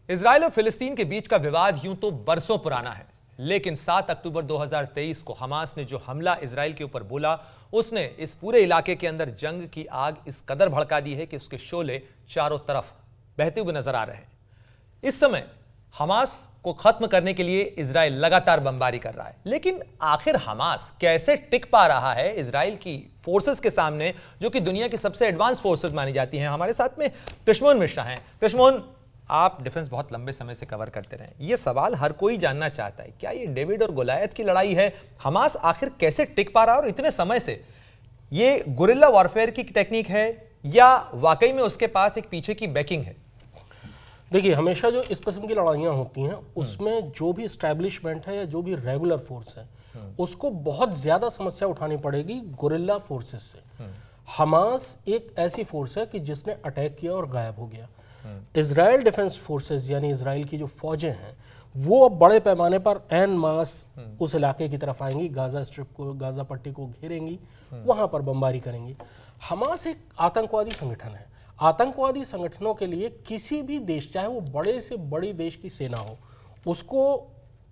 Israel और फिलिस्तीन के बीच का विवाद यूं तो बरसों पुराना है, लेकिन 7 अक्टूबर 2023 को हमास ने जो हमला इजराइल के ऊपर बोला, उसने इस पूरे इलाके के अंदर जंग की आग इस कदर भड़का दी है कि उसके शोले चारों तरफ बहते हुए नजर आ रहे हैं। इस समय हमास को खत्म करने के लिए इजराइल लगातार बमबारी कर रहा है, लेकिन आखिर हमास कैसे टिक पा रहा है इजराइल की फोर्सेस के सामने, जो कि दुनिया की सबसे एडवांस फोर्सेस मानी जाती हैं। हमारे साथ में कृष्णमोहन मिश्रा हैं। कृष्णमोहन, आप डिफेंस बहुत लंबे समय से कवर करते रहे, ये सवाल हर कोई जानना चाहता है, क्या ये डेविड और गोलायत की लड़ाई है? हमास आखिर कैसे टिक पा रहा है और इतने समय से? ये गुरिल्ला वॉरफेयर की टेक्निक है या वाकई में उसके पास एक पीछे की बैकिंग है? देखिए, हमेशा जो इस किस्म की लड़ाइयाँ होती हैं उसमें जो भी इस्टेब्लिशमेंट है या जो भी रेगुलर फोर्स है उसको बहुत ज़्यादा समस्या उठानी पड़ेगी गुरिल्ला फोर्सेस से। हमास एक ऐसी फोर्स है कि जिसने अटैक किया और गायब हो गया। इजराइल डिफेंस फोर्सेस यानी इजराइल की जो फौजें हैं वो अब बड़े पैमाने पर एन मास उस इलाके की तरफ आएंगी, गाजा स्ट्रिप को, गाजा पट्टी को घेरेंगी, वहाँ पर बमबारी करेंगी। हमास एक आतंकवादी संगठन है। आतंकवादी संगठनों के लिए किसी भी देश, चाहे वो बड़े से बड़ी देश की सेना हो, उसको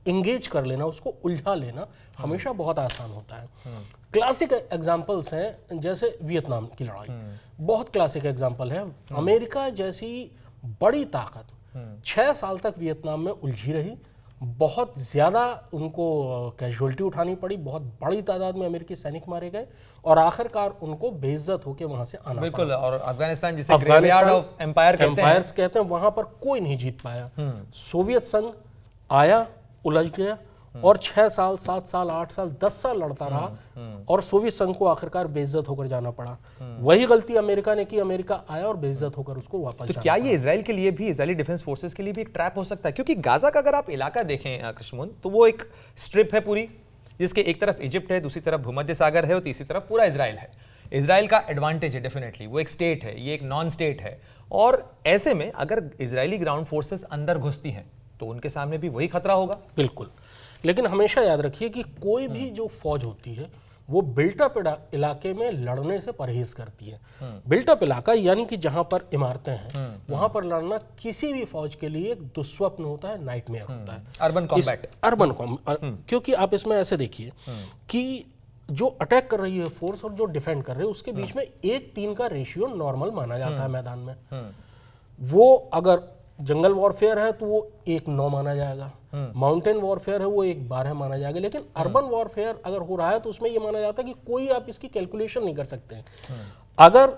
इंगेज कर लेना, उसको उलझा लेना हमेशा बहुत आसान होता है। क्लासिक एग्जाम्पल्स हैं, जैसे वियतनाम की लड़ाई बहुत क्लासिक एग्जाम्पल है। अमेरिका जैसी बड़ी ताकत 6 साल तक वियतनाम में उलझी रही, बहुत ज़्यादा उनको कैजुअलिटी उठानी पड़ी, बहुत बड़ी तादाद में अमेरिकी सैनिक मारे गए और आखिरकार उनको बेइज्जत होकर वहां से आना बिल्कुल पड़ा। और अफगानिस्तान जिसे ग्रेवयार्ड ऑफ एम्पायर कहते हैं, वहां पर कोई नहीं जीत पाया। सोवियत संघ आया, उलझ गया और 6 साल, 7 साल, 8 साल, 10 साल लड़ता रहा और सोवियत संघ को आखिरकार बेइज्जत होकर जाना पड़ा। वही गलती अमेरिका ने की, अमेरिका आया और बेइज्जत होकर उसको वापस। तो क्या ये इजराइल के लिए भी, इजरायली डिफेंस फोर्सेस के लिए भी एक ट्रैप हो सकता है? क्योंकि गाजा का अगर आप इलाका देखें कृष्णमोहन, तो वो एक स्ट्रिप है पूरी, जिसके एक तरफ इजिप्ट है, दूसरी तरफ भूमध्य सागर है और तीसरी तरफ पूरा इजराइल है। इजराइल का एडवांटेज है डेफिनेटली, वो एक स्टेट है, ये एक नॉन स्टेट है, और ऐसे में अगर इजरायली ग्राउंड फोर्सेस अंदर घुसती हैं तो उनके सामने भी वही खतरा होगा। बिल्कुल, लेकिन हमेशा याद रखिए कि कोई भी जो फौज होती है वो बिल्टअप इलाके में लड़ने से परहेज करती है। बिल्टअप इलाका यानी कि जहां पर इमारतें हैं वहां पर लड़ना किसी भी फौज के लिए एक दुस्वप्न होता है, नाइटमेयर होता है। अर्बन कॉम्बैट, क्योंकि आप इसमें ऐसे देखिए कि जो अटैक कर रही है फोर्स और जो डिफेंड कर रहे हैं उसके बीच में 1:3 का रेशियो नॉर्मल माना जाता है मैदान में। वो अगर जंगल वॉरफेयर है तो वो 1:9 माना जाएगा, माउंटेन वॉरफेयर है वो 1:12 माना जाएगा, लेकिन अर्बन वॉरफेयर अगर हो रहा है तो उसमें ये माना जाता है कि कोई आप इसकी कैलकुलेशन नहीं कर सकते हैं। अगर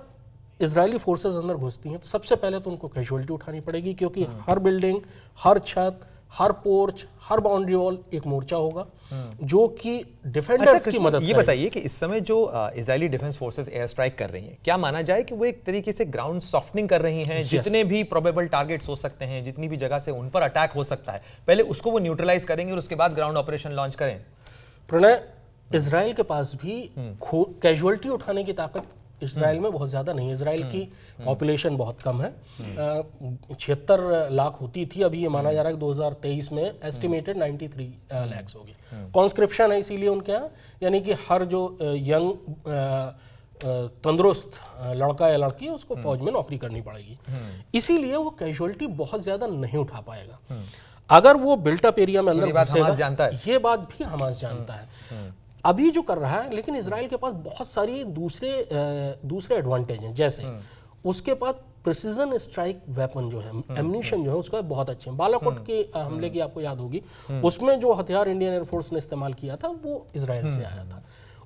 इजरायली फोर्सेस अंदर घुसती हैं तो सबसे पहले तो उनको कैजुअलिटी उठानी पड़ेगी, क्योंकि हर बिल्डिंग, हर छत, हर पोर्च, हर बाउंड्री वॉल एक मोर्चा होगा जो कि डिफेंडर्स की मदद। ये बताइए कि इस समय जो Israeli defence forces air strike कर रही हैं, क्या माना जाए कि वो एक तरीके से ग्राउंड सॉफ्टनिंग कर रही हैं? जितने भी प्रोबेबल टारगेट्स हो सकते हैं, जितनी भी जगह से उन पर अटैक हो सकता है, पहले उसको वो न्यूट्रलाइज करेंगे और उसके बाद ग्राउंड ऑपरेशन लॉन्च करें। प्रणय, इजराइल के पास भी कैजुअलिटी उठाने की ताकत इजराइल में बहुत ज़्यादा नहीं है। इजराइल की पॉपुलेशन बहुत कम है, 76 लाख होती थी, अभी ये माना जा रहा है कि 2023 में एस्टिमेटेड 93 लाख होगी। कॉन्स्क्रिप्शन है इसीलिए उनके यहाँ, यानी कि हर जो यंग तंदुरुस्त लड़का या लड़की है उसको फौज में नौकरी करनी पड़ेगी, इसीलिए वो कैजुअलिटी बहुत ज़्यादा नहीं उठा पाएगा। अगर वो बिल्टअप एरिया में अंदर घुसेगा, ये बात भी हमास जानता है अभी जो कर रहा है, लेकिन इजराइल के पास बहुत सारी दूसरे एडवांटेज हैं। जैसे उसके पास प्रिसीजन स्ट्राइक वेपन जो है, एम्यूनिशन जो है उसका बहुत अच्छे हैं। बालाकोट के हमले की आपको याद होगी, उसमें जो हथियार इंडियन एयरफोर्स ने इस्तेमाल किया था वो इजराइल से आया था।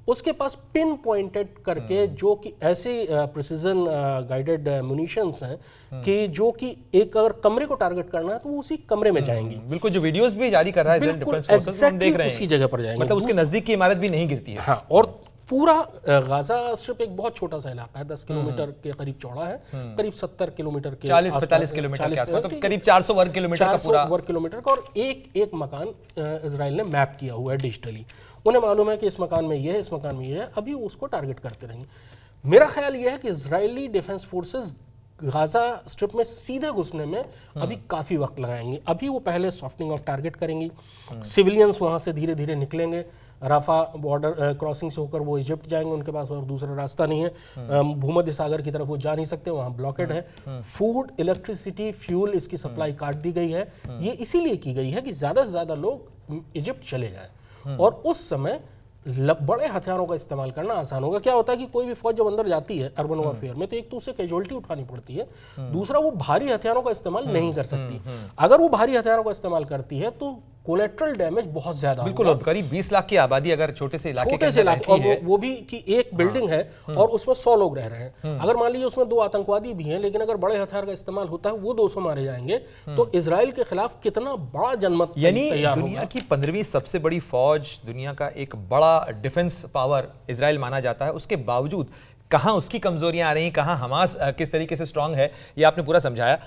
उसके पास पिन पॉइंटेड करके जो कि ऐसे प्रिसीजन गाइडेड म्यूनिशंस हैं कि जो कि एक अगर कमरे को टारगेट करना है तो वो उसी कमरे में जाएंगी। बिल्कुल, जो वीडियोस भी जारी कर रहा है इजराइल डिफेंस फोर्सेस, हम देख रहे हैं उसी जगह पर जाएंगे, मतलब उसके नजदीक की इमारत भी नहीं गिरती है। हाँ, और पूरा गाजा स्ट्रिप एक बहुत छोटा सा इलाका है, 10 किलोमीटर के करीब चौड़ा है, करीब 70 किलोमीटर के 40-45 किलोमीटर के आसपास, तो करीब 400 वर्ग किलोमीटर का पूरा वर्ग किलोमीटर का। और एक मकान इजराइल ने मैप किया हुआ है डिजिटली। उन्हें मालूम है कि इस मकान में ये है, इस मकान में ये है, अभी उसको टारगेट करते रहेंगे। मेरा ख्याल ये है कि Israeli defence forces Gaza strip में सीधे घुसने में अभी काफ़ी वक्त लगाएंगे। अभी वो पहले सॉफ्टनिंग ऑफ टारगेट करेंगी, सिविलियंस वहाँ से धीरे धीरे निकलेंगे, राफा बॉर्डर क्रॉसिंग से होकर वो इजिप्ट जाएंगे, उनके पास और दूसरा रास्ता नहीं है, भूमध्य सागर की तरफ वो जा नहीं सकते, वहाँ ब्लॉकेड है। फूड, इलेक्ट्रिसिटी, फ्यूल इसकी सप्लाई काट दी गई है। ये इसीलिए की गई है कि ज़्यादा से ज़्यादा लोग इजिप्ट चले जाएं और उस समय बड़े हथियारों का इस्तेमाल करना आसान होगा। क्या होता है कि कोई भी फौज जब अंदर जाती है अर्बन वॉरफेयर में, तो एक तो उसे कैजुअलिटी उठानी पड़ती है, दूसरा वो भारी हथियारों का इस्तेमाल नहीं कर सकती। अगर वो भारी हथियारों का इस्तेमाल करती है तो कोलेट्रल डैमेज बहुत ज्यादा बिल्कुल, अब करीब 20 लाख की आबादी अगर छोटे से इलाके के छोटे से अंदर इलाके, रहती और है, वो भी कि एक बिल्डिंग है और उसमें 100 लोग रह रहे हैं। अगर मान लीजिए उसमें 2 आतंकवादी भी हैं, लेकिन अगर बड़े हथियार का इस्तेमाल होता है वो 200 मारे जाएंगे, तो इजराइल के खिलाफ कितना बड़ा जनमत यानी तैयार दुनिया होगा। की 15वीं सबसे बड़ी फौज, दुनिया का एक बड़ा डिफेंस पावर इजराइल माना जाता है, उसके बावजूद कहां उसकी कमजोरियां आ रही हैं, कहां हमास किस तरीके से स्ट्रांग है, ये आपने पूरा समझाया।